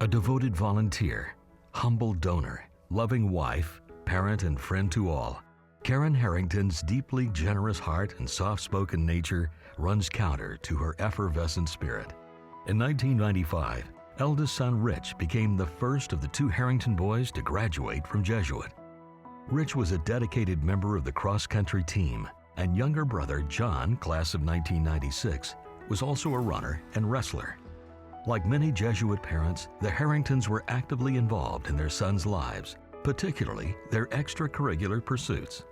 A devoted volunteer, humble donor, loving wife, parent, and friend to all, Karen Harrington's deeply generous heart and soft-spoken nature runs counter to her effervescent spirit. In 1995, eldest son Rich became the first of the two Harrington boys to graduate from Jesuit. Rich was a dedicated member of the cross-country team, and younger brother John, class of 1996, was also a runner and wrestler. Like many Jesuit parents, the Harringtons were actively involved in their sons' lives, particularly their extracurricular pursuits.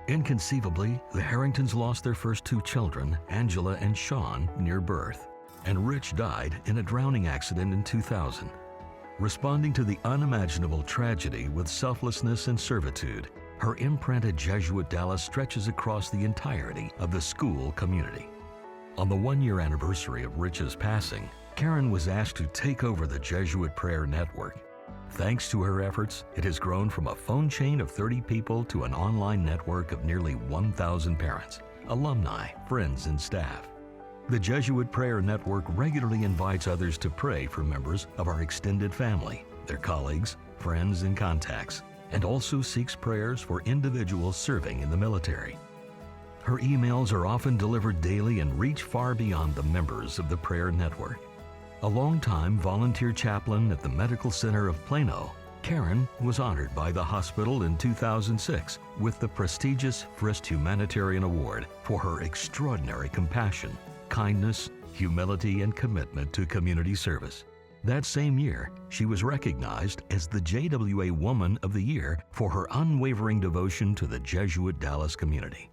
Inconceivably, the Harringtons lost their first two children, Angela and Sean, near birth, and Rich died in a drowning accident in 2000. Responding to the unimaginable tragedy with selflessness and servitude, her imprint at Jesuit Dallas stretches across the entirety of the school community. On the one-year anniversary of Rich's passing, Karen was asked to take over the Jesuit Prayer Network. Thanks to her efforts, it has grown from a phone chain of 30 people to an online network of nearly 1,000 parents, alumni, friends, and staff. The Jesuit Prayer Network regularly invites others to pray for members of our extended family, their colleagues, friends, and contacts, and also seeks prayers for individuals serving in the military. Her emails are often delivered daily and reach far beyond the members of the prayer network. A longtime volunteer chaplain at the Medical Center of Plano, Karen was honored by the hospital in 2006 with the prestigious Frist Humanitarian Award for her extraordinary compassion, kindness, humility, and commitment to community service. That same year, she was recognized as the JWA Woman of the Year for her unwavering devotion to the Jesuit Dallas community.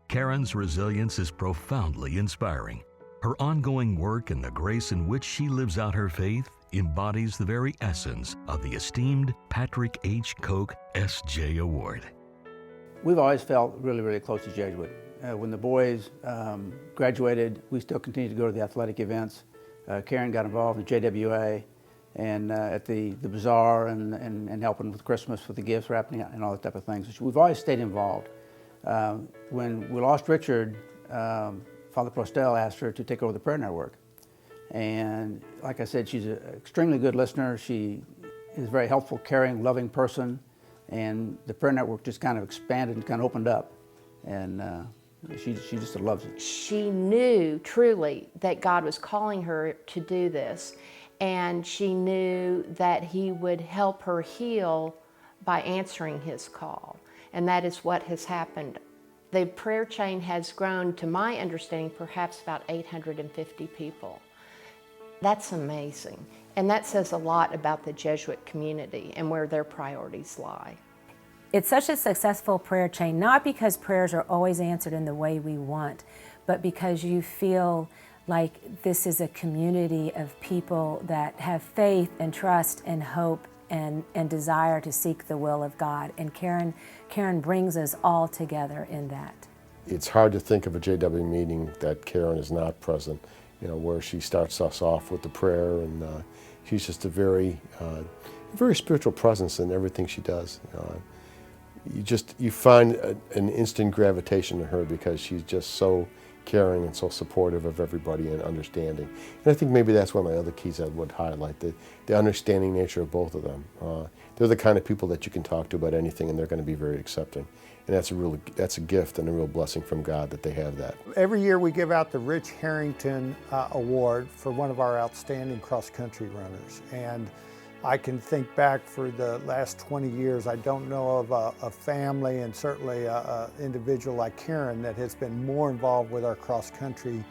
Karen's resilience is profoundly inspiring. Her ongoing work and the grace in which she lives out her faith embodies the very essence of the esteemed Patrick H. Koch S.J. Award. We've always felt really, really close to Jesuit. When the boys graduated, we still continued to go to the athletic events. Karen got involved in JWA and at the bazaar and helping with Christmas with the gifts wrapping and all that type of things. We've always stayed involved. When we lost Richard, Father Prostel asked her to take over the prayer network. And like I said, she's an extremely good listener. She is a very helpful, caring, loving person. And the prayer network just kind of expanded and kind of opened up. And she just loves it. She knew truly that God was calling her to do this. And she knew that He would help her heal by answering His call. And that is what has happened. The prayer chain has grown, to my understanding, perhaps about 850 people. That's amazing. And that says a lot about the Jesuit community and where their priorities lie. It's such a successful prayer chain, not because prayers are always answered in the way we want, but because you feel like this is a community of people that have faith and trust and hope and desire to seek the will of God. And Karen brings us all together in that. It's hard to think of a JW meeting that Karen is not present, where she starts us off with the prayer, and she's just a very spiritual presence in everything she does. You find an instant gravitation to her because she's just so caring and so supportive of everybody and understanding. And I think maybe that's one of my other keys I would highlight, the understanding nature of both of them. They're the kind of people that you can talk to about anything and they're going to be very accepting. And that's a gift and a real blessing from God that they have that. Every year we give out the Rich Harrington Award for one of our outstanding cross-country runners. And I can think back for the last 20 years, I don't know of a family and certainly an individual like Karen that has been more involved with our cross-country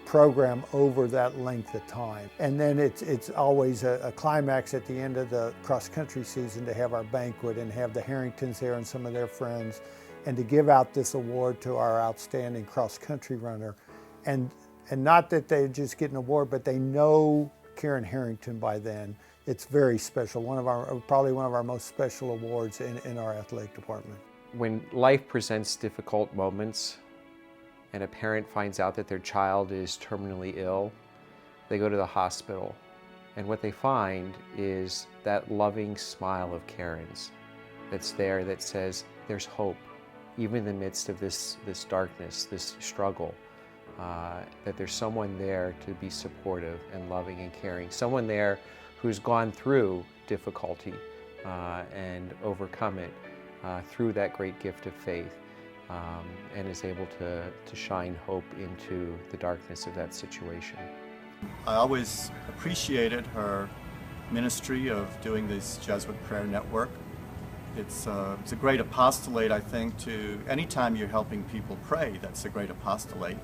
program over that length of time. And then it's always a climax at the end of the cross-country season to have our banquet and have the Harringtons there and some of their friends, and to give out this award to our outstanding cross-country runner. And not that they just get an award, but they know Karen Harrington by then. It's very special, probably one of our most special awards in our athletic department. When life presents difficult moments and a parent finds out that their child is terminally ill, they go to the hospital. And what they find is that loving smile of Karen's that's there that says there's hope, even in the midst of this darkness, this struggle, that there's someone there to be supportive and loving and caring, someone there who's gone through difficulty and overcome it through that great gift of faith, and is able to shine hope into the darkness of that situation. I always appreciated her ministry of doing this Jesuit prayer network. It's a great apostolate, I think, to anytime you're helping people pray, that's a great apostolate.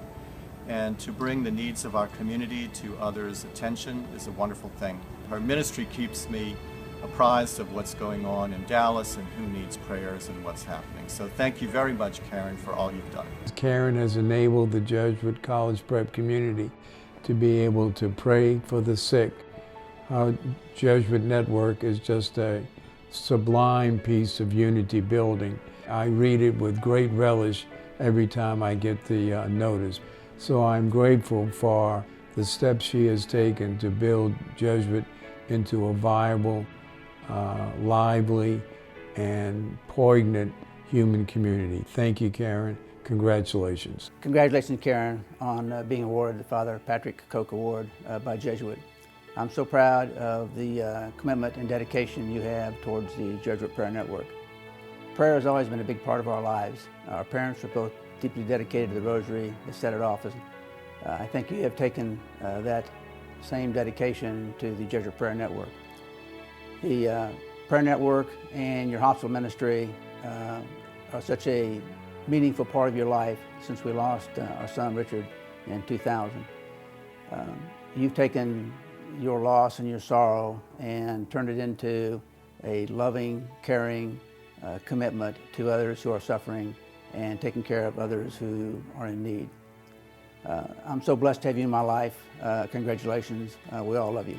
And to bring the needs of our community to others' attention is a wonderful thing. Her ministry keeps me apprised of what's going on in Dallas and who needs prayers and what's happening. So thank you very much, Karen, for all you've done. Karen has enabled the Jesuit College Prep community to be able to pray for the sick. Our Jesuit network is just a sublime piece of unity building. I read it with great relish every time I get the notice. So I'm grateful for the steps she has taken to build Jesuit into a viable, lively, and poignant human community. Thank you, Karen. Congratulations. Congratulations, Karen, on being awarded the Father Patrick Koch Award by Jesuit. I'm so proud of the commitment and dedication you have towards the Jesuit Prayer Network. Prayer has always been a big part of our lives. Our parents are both deeply dedicated to the Rosary. They set it off. I think you have taken that same dedication to the Jesuit Prayer Network. The Prayer Network and your hospital ministry are such a meaningful part of your life since we lost our son Richard in 2000. You've taken your loss and your sorrow and turned it into a loving, caring commitment to others who are suffering and taking care of others who are in need. I'm so blessed to have you in my life. Congratulations. We all love you.